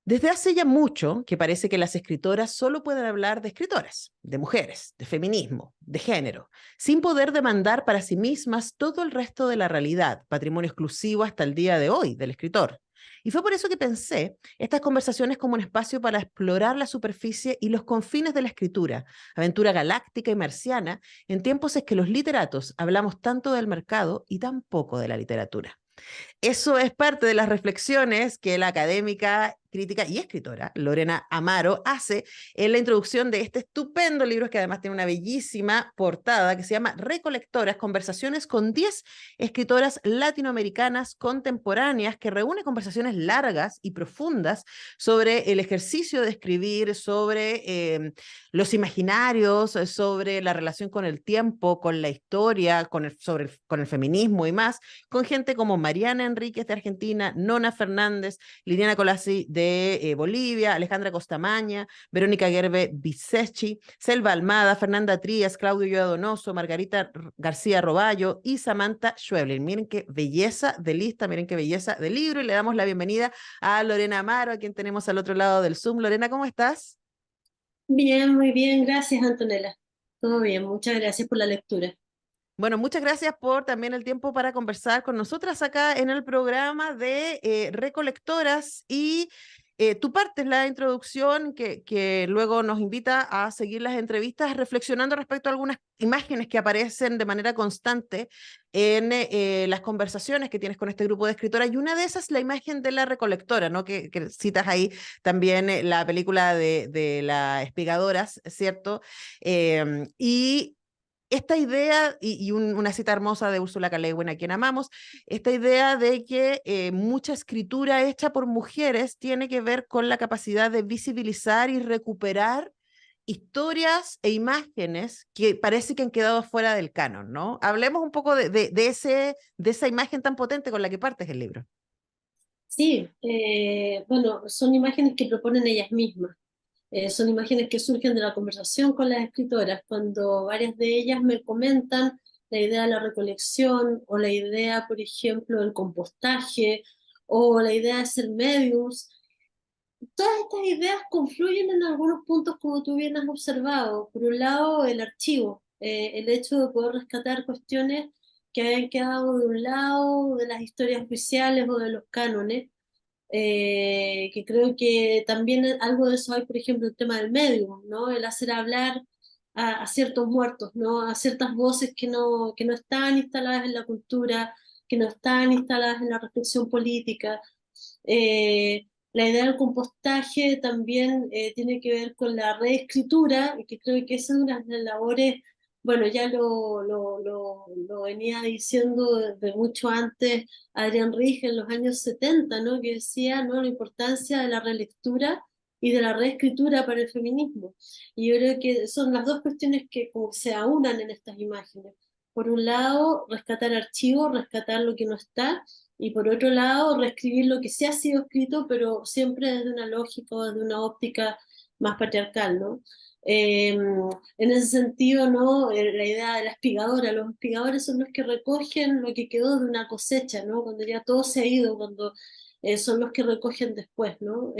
Desde hace ya mucho que parece que las escritoras solo pueden hablar de escritoras, de mujeres, de feminismo, de género, sin poder demandar para sí mismas todo el resto de la realidad, patrimonio exclusivo hasta el día de hoy del escritor. Y fue por eso que pensé estas conversaciones como un espacio para explorar la superficie y los confines de la escritura, aventura galáctica y marciana, en tiempos en que los literatos hablamos tanto del mercado y tan poco de la literatura. Eso es parte de las reflexiones que la académica, crítica y escritora Lorena Amaro hace en la introducción de este estupendo libro que además tiene una bellísima portada que se llama Recolectoras, conversaciones con 10 escritoras latinoamericanas contemporáneas, que reúne conversaciones largas y profundas sobre el ejercicio de escribir, sobre los imaginarios, sobre la relación con el tiempo, con la historia, con el feminismo y más, con gente como Mariana Enríquez de Argentina, Nona Fernández, Liliana Colassi de Bolivia, Alejandra Costamaña, Verónica Gerbe Bisechi, Selva Almada, Fernanda Trías, Claudio Yoa Donoso, Margarita García Roballo y Samantha Schweblin. Miren qué belleza de lista, miren qué belleza de libro, y le damos la bienvenida a Lorena Amaro, a quien tenemos al otro lado del Zoom. Lorena, ¿cómo estás? Bien, muy bien, gracias Antonella. Todo bien, muchas gracias por la lectura. Bueno, muchas gracias por también el tiempo para conversar con nosotras acá en el programa de Recolectoras, y tú partes la introducción que luego nos invita a seguir las entrevistas reflexionando respecto a algunas imágenes que aparecen de manera constante en las conversaciones que tienes con este grupo de escritoras, y una de esas es la imagen de la recolectora, ¿no? Que citas ahí también la película de las espigadoras, ¿cierto? Y esta idea, una cita hermosa de Úrsula K. Le Guin, a quien amamos, esta idea de que mucha escritura hecha por mujeres tiene que ver con la capacidad de visibilizar y recuperar historias e imágenes que parece que han quedado fuera del canon, ¿no? Hablemos un poco de esa imagen tan potente con la que partes el libro. Sí, bueno, son imágenes que proponen ellas mismas. Son imágenes que surgen de la conversación con las escritoras, cuando varias de ellas me comentan la idea de la recolección o la idea, por ejemplo, del compostaje o la idea de ser mediums. Todas estas ideas confluyen en algunos puntos, como tú bien has observado. Por un lado, el archivo, el hecho de poder rescatar cuestiones que habían quedado de un lado de las historias oficiales o de los cánones, que creo que también algo de eso hay, por ejemplo, el tema del medio, ¿no? El hacer hablar a ciertos muertos, ¿no? A ciertas voces que no están instaladas en la cultura, que no están instaladas en la reflexión política. La idea del compostaje también tiene que ver con la reescritura, y que creo que esa es una de las labores, bueno, ya lo venía diciendo desde mucho antes Adrián Rige en los años 70, ¿no? Que decía, ¿no?, la importancia de la relectura y de la reescritura para el feminismo. Y yo creo que son las dos cuestiones que como se aunan en estas imágenes. Por un lado, rescatar archivos, rescatar lo que no está, y por otro lado, reescribir lo que sí ha sido escrito, pero siempre desde una lógica o desde una óptica más patriarcal, ¿no? En ese sentido, ¿no? La idea de la espigadora, los espigadores son los que recogen lo que quedó de una cosecha, ¿no? Cuando ya todo se ha ido, cuando son los que recogen después, ¿no?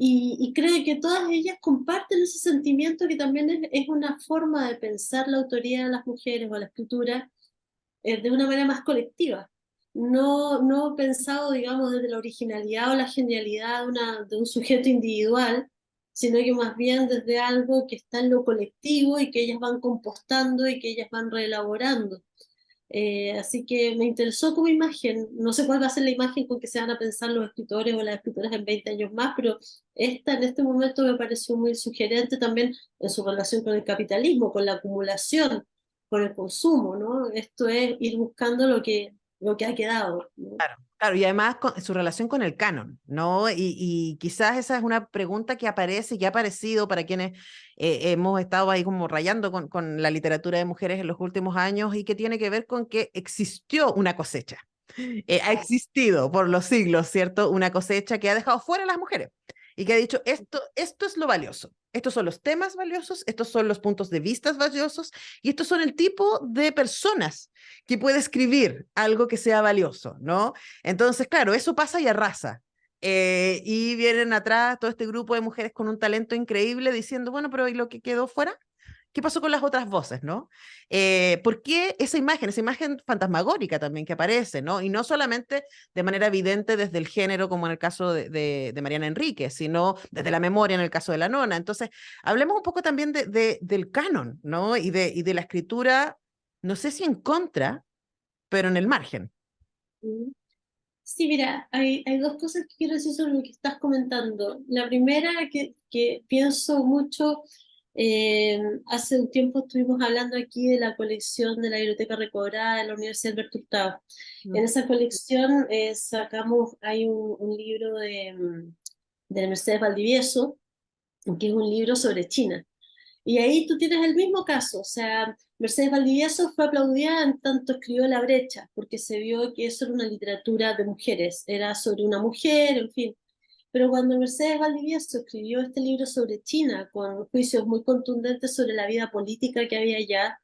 Y creo que todas ellas comparten ese sentimiento, que también es una forma de pensar la autoría de las mujeres o la escritura de una manera más colectiva, no pensado, digamos, desde la originalidad o la genialidad de un sujeto individual, sino que más bien desde algo que está en lo colectivo y que ellas van compostando y que ellas van reelaborando. Así que me interesó como imagen. No sé cuál va a ser la imagen con que se van a pensar los escritores o las escritoras en 20 años más, pero esta en este momento me pareció muy sugerente también en su relación con el capitalismo, con la acumulación, con el consumo, ¿no? Esto es ir buscando lo que ha quedado, ¿no? Claro, claro, y además con su relación con el canon, ¿no? Y quizás esa es una pregunta que aparece y que ha aparecido para quienes hemos estado ahí como rayando con la literatura de mujeres en los últimos años, y que tiene que ver con que existió una cosecha. Ha existido por los siglos, ¿cierto? Una cosecha que ha dejado fuera a las mujeres y que ha dicho, esto es lo valioso. Estos son los temas valiosos, estos son los puntos de vista valiosos, y estos son el tipo de personas que puede escribir algo que sea valioso, ¿no? Entonces, claro, eso pasa y arrasa. y vienen atrás todo este grupo de mujeres con un talento increíble diciendo, bueno, pero ¿y lo que quedó fuera? ¿Qué pasó con las otras voces, no? ¿Por qué esa imagen fantasmagórica también que aparece, no? Y no solamente de manera evidente desde el género, como en el caso de Mariana Enríquez, sino desde la memoria en el caso de la nona. Entonces, hablemos un poco también del canon, ¿no? Y de la escritura, no sé si en contra, pero en el margen. Mm. Sí, mira, hay dos cosas que quiero decir sobre lo que estás comentando. La primera, que pienso mucho, hace un tiempo estuvimos hablando aquí de la colección de la Biblioteca Recobrada de la Universidad Alberto Hurtado. Mm. En esa colección hay un libro de Mercedes Valdivieso, que es un libro sobre China. Y ahí tú tienes el mismo caso, o sea, Mercedes Valdivieso fue aplaudida en tanto escribió La Brecha, porque se vio que eso era una literatura de mujeres, era sobre una mujer, en fin. Pero cuando Mercedes Valdivieso escribió este libro sobre China, con juicios muy contundentes sobre la vida política que había allá,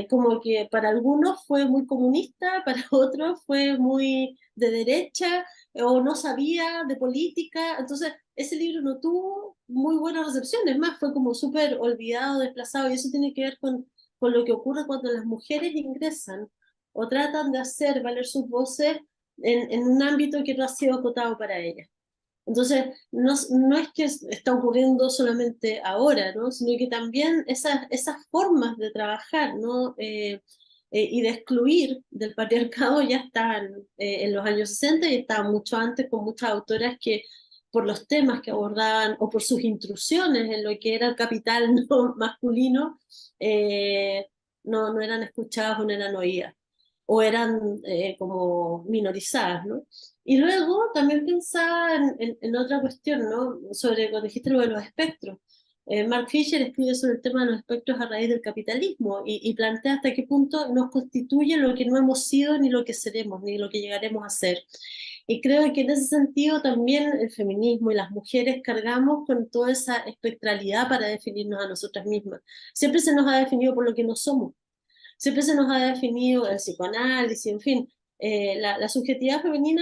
como que para algunos fue muy comunista, para otros fue muy de derecha, o no sabía de política. Entonces, ese libro no tuvo muy buena recepción, es más, fue como súper olvidado, desplazado, y eso tiene que ver con lo que ocurre cuando las mujeres ingresan o tratan de hacer valer sus voces en un ámbito que no ha sido acotado para ellas. Entonces, no es que está ocurriendo solamente ahora, ¿no? Sino que también esas formas de trabajar, ¿no? Y de excluir del patriarcado ya estaban en los años 60 y estaban mucho antes con muchas autoras que por los temas que abordaban o por sus intrusiones en lo que era el capital no masculino, eh, no eran escuchadas o no eran oídas o eran como minorizadas, ¿no? Y luego también pensaba en otra cuestión, ¿no? Sobre cuando dijiste lo de los espectros. Mark Fisher escribe sobre el tema de los espectros a raíz del capitalismo y plantea hasta qué punto nos constituye lo que no hemos sido, ni lo que seremos, ni lo que llegaremos a ser. Y creo que en ese sentido también el feminismo y las mujeres cargamos con toda esa espectralidad para definirnos a nosotras mismas. Siempre se nos ha definido por lo que no somos. Siempre se nos ha definido el psicoanálisis, en fin, la subjetividad femenina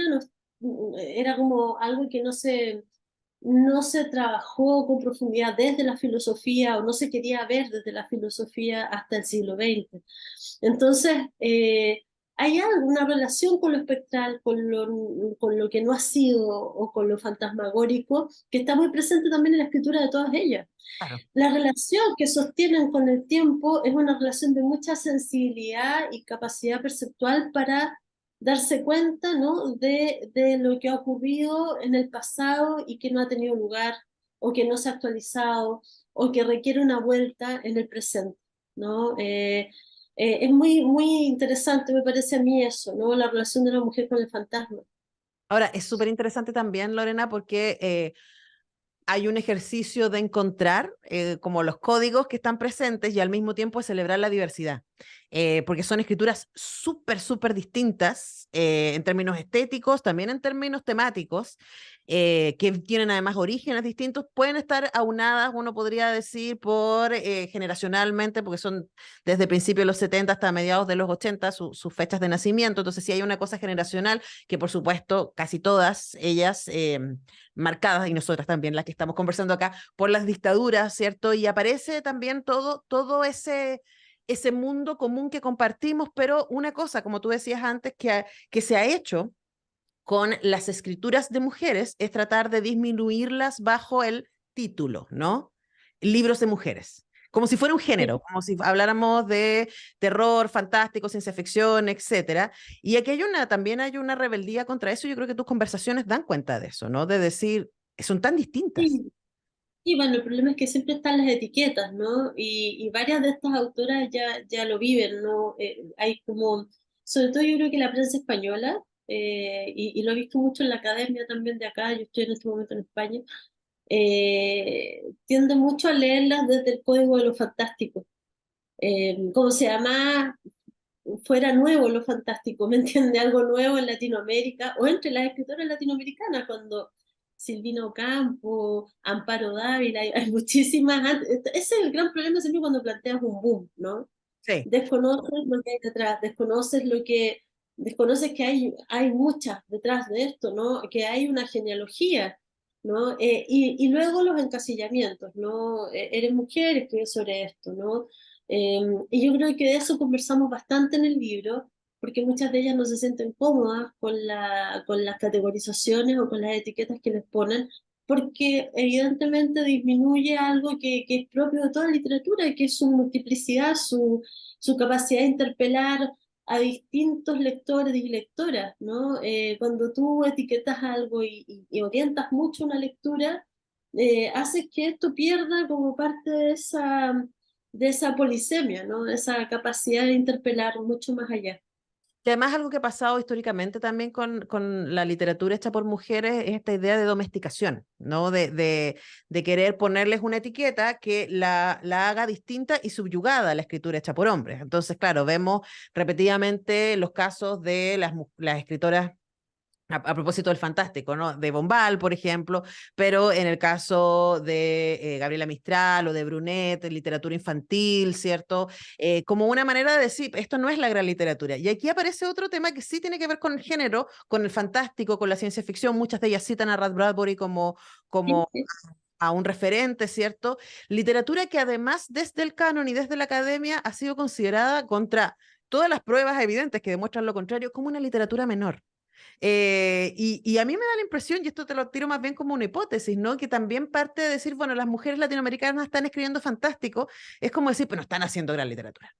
era como algo que no se trabajó con profundidad desde la filosofía o no se quería ver desde la filosofía hasta el siglo XX. Entonces, hay alguna relación con lo espectral, con lo que no ha sido o con lo fantasmagórico, que está muy presente también en la escritura de todas ellas. Claro. La relación que sostienen con el tiempo es una relación de mucha sensibilidad y capacidad perceptual para darse cuenta, ¿no? de lo que ha ocurrido en el pasado y que no ha tenido lugar, o que no se ha actualizado, o que requiere una vuelta en el presente, ¿no? Es muy, muy interesante, me parece a mí eso, ¿no? La relación de la mujer con el fantasma. Ahora, es súper interesante también, Lorena, porque hay un ejercicio de encontrar como los códigos que están presentes y al mismo tiempo de celebrar la diversidad, porque son escrituras súper, súper distintas en términos estéticos, también en términos temáticos, que tienen además orígenes distintos, pueden estar aunadas, uno podría decir, por generacionalmente, porque son desde principios de los 70 hasta mediados de los 80 sus fechas de nacimiento, entonces sí hay una cosa generacional que por supuesto casi todas ellas marcadas, y nosotras también, las que estamos conversando acá, por las dictaduras, ¿cierto? Y aparece también todo ese mundo común que compartimos, pero una cosa, como tú decías antes, que se ha hecho con las escrituras de mujeres es tratar de disminuirlas bajo el título, ¿no? Libros de mujeres. Como si fuera un género, como si habláramos de terror, fantástico, ciencia ficción, etcétera. Y aquí también hay una rebeldía contra eso. Yo creo que tus conversaciones dan cuenta de eso, ¿no? De decir, son tan distintas. Sí, y bueno, el problema es que siempre están las etiquetas, ¿no? Y varias de estas autoras ya lo viven, ¿no? Hay como, sobre todo yo creo que la prensa española, y lo he visto mucho en la academia también de acá, yo estoy en este momento en España, tiende mucho a leerlas desde el código de lo fantástico. Como se llama, fuera nuevo lo fantástico, ¿me entiende? Algo nuevo en Latinoamérica o entre las escritoras latinoamericanas, cuando Silvina Ocampo, Amparo Dávila, hay muchísimas. Ese es el gran problema siempre cuando planteas un boom, ¿no? Sí. Desconoces lo que hay detrás, desconoces lo que desconoces que hay muchas detrás de esto, ¿no? Que hay una genealogía, ¿no? Y luego los encasillamientos, ¿no? Eres mujer, escribe sobre esto, ¿no? Y yo creo que de eso conversamos bastante en el libro, porque muchas de ellas no se sienten cómodas con las categorizaciones o con las etiquetas que les ponen, porque evidentemente disminuye algo que es propio de toda la literatura, que es su multiplicidad, su capacidad de interpelar a distintos lectores y lectoras, ¿no? Cuando tú etiquetas algo y orientas mucho una lectura, haces que esto pierda como parte de esa polisemia, ¿no? Esa capacidad de interpelar mucho más allá. Y además algo que ha pasado históricamente también con la literatura hecha por mujeres es esta idea de domesticación, ¿no? De querer ponerles una etiqueta que la haga distinta y subyugada a la escritura hecha por hombres. Entonces, claro, vemos repetidamente los casos de las escritoras a propósito del fantástico, ¿no? De Bombal, por ejemplo, pero en el caso de Gabriela Mistral o de Brunet, en literatura infantil, ¿cierto? Como una manera de decir, esto no es la gran literatura. Y aquí aparece otro tema que sí tiene que ver con el género, con el fantástico, con la ciencia ficción. Muchas de ellas citan a Ray Bradbury Sí, como sí. a un referente, ¿cierto? Literatura que además desde el canon y desde la academia ha sido considerada contra todas las pruebas evidentes que demuestran lo contrario como una literatura menor. Y a mí me da la impresión, y esto te lo tiro más bien como una hipótesis, ¿no? Que también parte de decir, bueno, las mujeres latinoamericanas están escribiendo fantástico, es como decir, pero están haciendo gran literatura.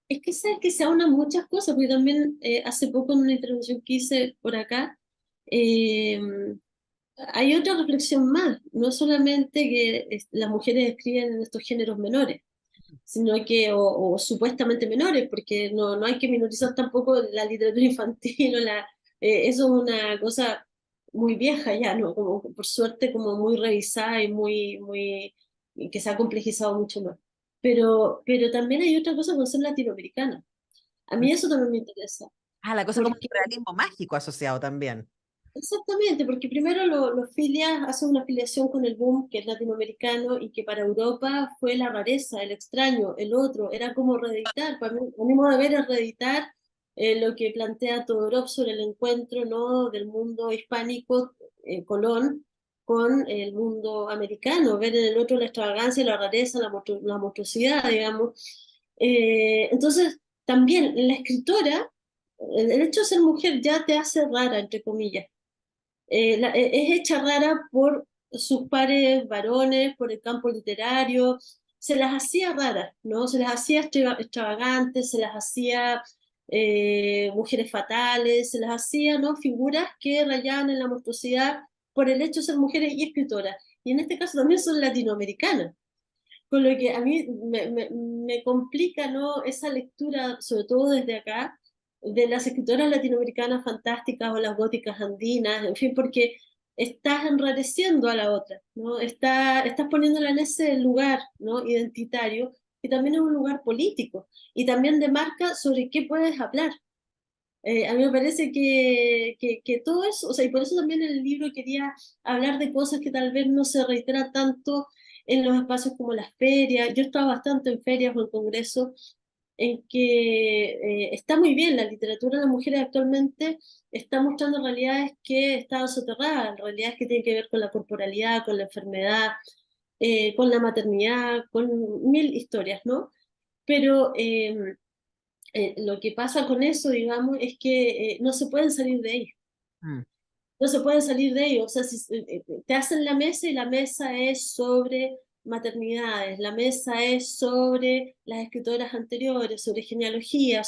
Es que sabes que se aunan muchas cosas, porque también hace poco en una intervención que hice por acá, eh, hay otra reflexión más, no solamente que las mujeres escriben en estos géneros menores, sino que, o supuestamente menores, porque no hay que minorizar tampoco la literatura infantil, eso es una cosa muy vieja ya, ¿no? Como, por suerte, como muy revisada y y que se ha complejizado mucho más. Pero también hay otra cosa con ser latinoamericana. A mí eso también me interesa, Ah, la cosa como porque un realismo mágico asociado también. exactamente, porque primero los filias hacen una afiliación con el boom que es latinoamericano y que para Europa fue la rareza, el extraño, el otro, era como reeditar, para mí, a mi modo de ver es reeditar lo que plantea Todorov sobre el encuentro, ¿no? Del mundo hispánico, Colón, con el mundo americano, ver en el otro la extravagancia, la rareza, la monstruosidad, digamos. Entonces, también la escritora, el hecho de ser mujer ya te hace rara, entre comillas, es hecha rara por sus pares varones, por el campo literario, se las hacía raras, ¿no? Se las hacía extravagantes, se las hacía mujeres fatales, se las hacía, ¿no? Figuras que rayaban en la monstruosidad por el hecho de ser mujeres y escritoras. Y en este caso también son latinoamericanas. Con lo que a mí me complica, ¿no? Esa lectura, sobre todo desde acá, de las escritoras latinoamericanas fantásticas o las góticas andinas, en fin, porque estás enrareciendo a la otra, ¿no? Estás poniéndola en ese lugar, ¿no? Identitario, que también es un lugar político y también demarca sobre qué puedes hablar. A mí me parece que todo eso, o sea, y por eso también en el libro quería hablar de cosas que tal vez no se reiteran tanto en los espacios como las ferias. Yo he estado bastante en ferias o en congresos en que está muy bien, la literatura de las mujeres actualmente está mostrando realidades que estaban soterradas, realidades que tienen que ver con la corporalidad, con la enfermedad, con la maternidad, con mil historias, ¿no? Pero lo que pasa con eso, digamos, es que no se pueden salir de ello. Mm. No se pueden salir de ello. O sea, si te hacen la mesa y la mesa es sobre maternidades, la mesa es sobre las escritoras anteriores, sobre genealogía,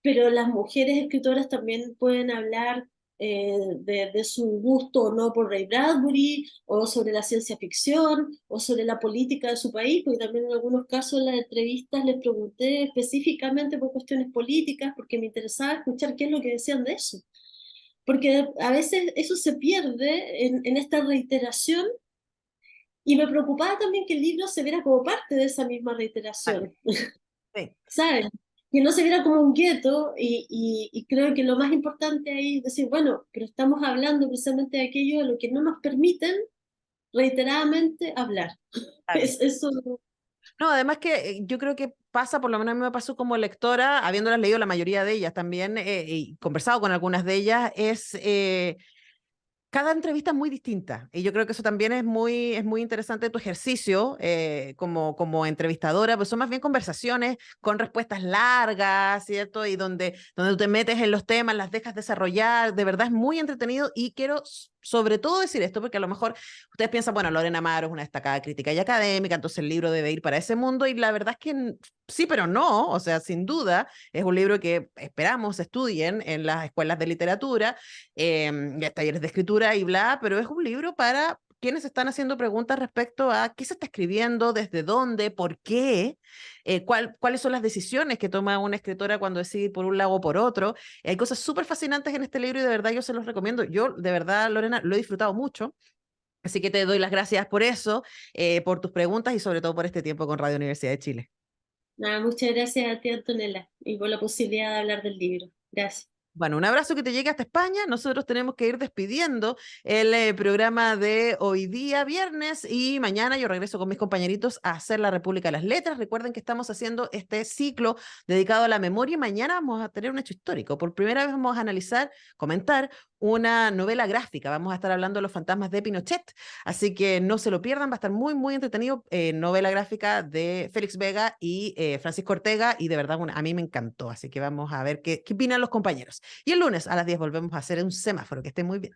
pero las mujeres escritoras también pueden hablar de su gusto o no por Ray Bradbury, o sobre la ciencia ficción, o sobre la política de su país, porque también en algunos casos en las entrevistas les pregunté específicamente por cuestiones políticas, porque me interesaba escuchar qué es lo que decían de eso. Porque a veces eso se pierde en esta reiteración, y me preocupaba también que el libro se viera como parte de esa misma Parte. reiteración. Sí. ¿Sabes? Que no se viera como un gueto y creo que lo más importante ahí es decir, bueno, pero estamos hablando precisamente de aquello de lo que no nos permiten reiteradamente hablar. Claro. Eso, No, además que yo creo que pasa, por lo menos a mí me pasó como lectora, habiéndolas leído la mayoría de ellas también, y conversado con algunas de ellas, es cada entrevista es muy distinta y yo creo que eso también es muy interesante tu ejercicio como entrevistadora, pues son más bien conversaciones con respuestas largas, ¿cierto? Y donde tú te metes en los temas, las dejas desarrollar, de verdad es muy entretenido y quiero sobre todo decir esto porque a lo mejor ustedes piensan, bueno, Lorena Amaro es una destacada crítica y académica, entonces el libro debe ir para ese mundo y la verdad es que sí, pero no, o sea, sin duda es un libro que esperamos estudien en las escuelas de literatura talleres de escritura y bla, pero es un libro para quienes están haciendo preguntas respecto a qué se está escribiendo, desde dónde, por qué, cuáles son las decisiones que toma una escritora cuando decide ir por un lado o por otro. Hay cosas súper fascinantes en este libro y de verdad yo se los recomiendo. Yo, de verdad, Lorena, lo he disfrutado mucho. Así que te doy las gracias por eso, por tus preguntas y sobre todo por este tiempo con Radio Universidad de Chile. Nada, muchas gracias a ti, Antonella, y por la posibilidad de hablar del libro. Gracias. Bueno, un abrazo que te llegue hasta España. Nosotros tenemos que ir despidiendo el programa de hoy día, viernes, y mañana yo regreso con mis compañeritos a hacer la República de las Letras. Recuerden que estamos haciendo este ciclo dedicado a la memoria y mañana vamos a tener un hecho histórico. Por primera vez vamos a analizar, comentar una novela gráfica. Vamos a estar hablando de los fantasmas de Pinochet. Así que no se lo pierdan, va a estar muy, muy entretenido. Novela gráfica de Félix Vega y Francisco Ortega, y de verdad a mí me encantó. Así que vamos a ver qué opinan los compañeros. Y el lunes a las 10 volvemos a hacer un semáforo. Que estén muy bien.